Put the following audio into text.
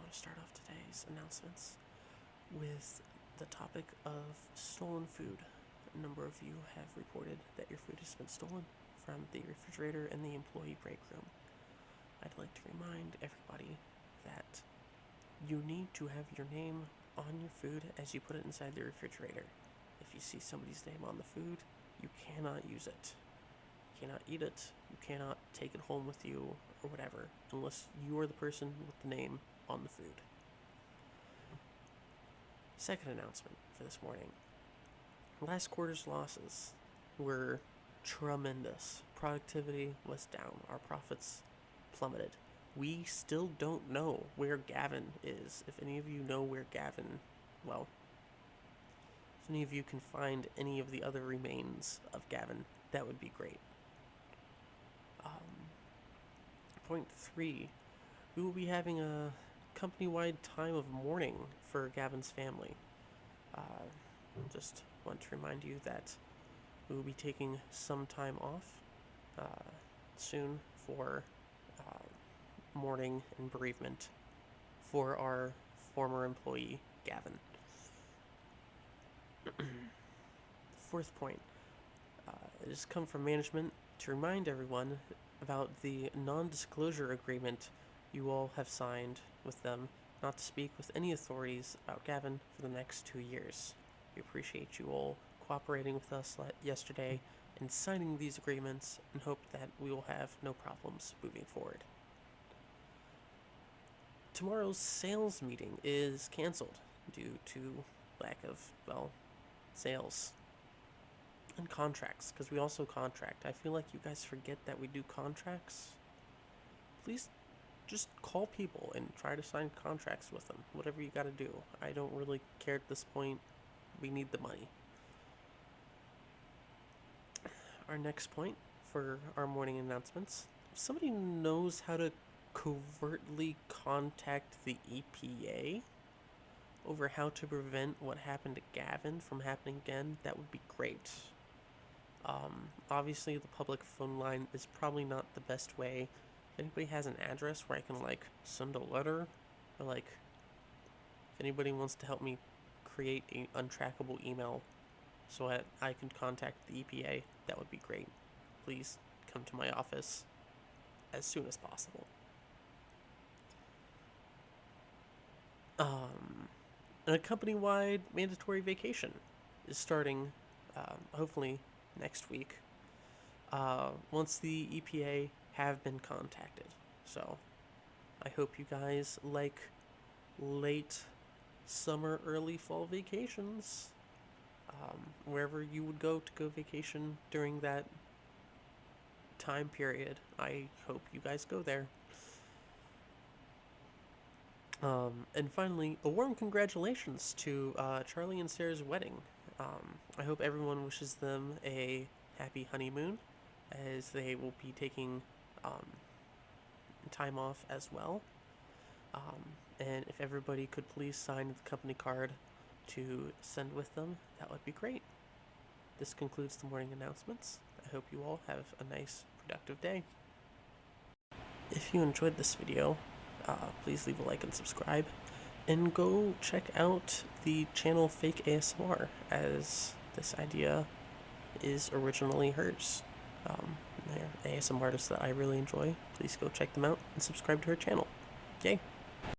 want to start off today's announcements with the topic of stolen food. A number of you have reported that your food has been stolen from the refrigerator in the employee break room. I'd like to remind everybody that you need to have your name on your food as you put it inside the refrigerator. If you see somebody's name on the food, you cannot use it. You cannot eat it, you cannot take it home with you, or whatever, unless you are the person with the name on the food. Second announcement for this morning. Last quarter's losses were tremendous. Productivity was down. Our profits plummeted. We still don't know where Gavin is. If any of you know where Gavin, well, if any of you can find any of the other remains of Gavin, that would be great. Point 3, we will be having a company-wide time of mourning for Gavin's family. Just want to remind you that we will be taking some time off soon for mourning and bereavement for our former employee, Gavin. Fourth point, it has come from management to remind everyone about the non-disclosure agreement you all have signed with them not to speak with any authorities about Gavin for the next 2 years. We appreciate you all cooperating with us yesterday and signing these agreements and hope that we will have no problems moving forward. Tomorrow's sales meeting is canceled due to lack of, sales and contracts, because we also contract. I feel like you guys forget that we do contracts. Please just call people and try to sign contracts with them. Whatever you gotta do. I don't really care at this point. We need the money. Our next point for our morning announcements. If somebody knows how to covertly contact the EPA over how to prevent what happened to Gavin from happening again, that would be great. Obviously the public phone line is probably not the best way. If anybody has an address where I can send a letter, or if anybody wants to help me create an untrackable email so that I can contact the EPA, that would be great. Please come to my office as soon as possible. A company-wide mandatory vacation is starting, hopefully next week, once the EPA have been contacted. So I hope you guys like late summer, early fall vacations. Wherever you would go vacation during that time period, I hope you guys go there. And finally, a warm congratulations to Charlie and Sarah's wedding. I hope everyone wishes them a happy honeymoon, as they will be taking time off as well. And if everybody could please sign the company card to send with them, that would be great. This concludes the morning announcements. I hope you all have a nice, productive day. If you enjoyed this video, please leave a like and subscribe, and go check out the channel Fake ASMR, as this idea is originally hers. They're ASMR artists that I really enjoy. Please go check them out and subscribe to her channel. Yay!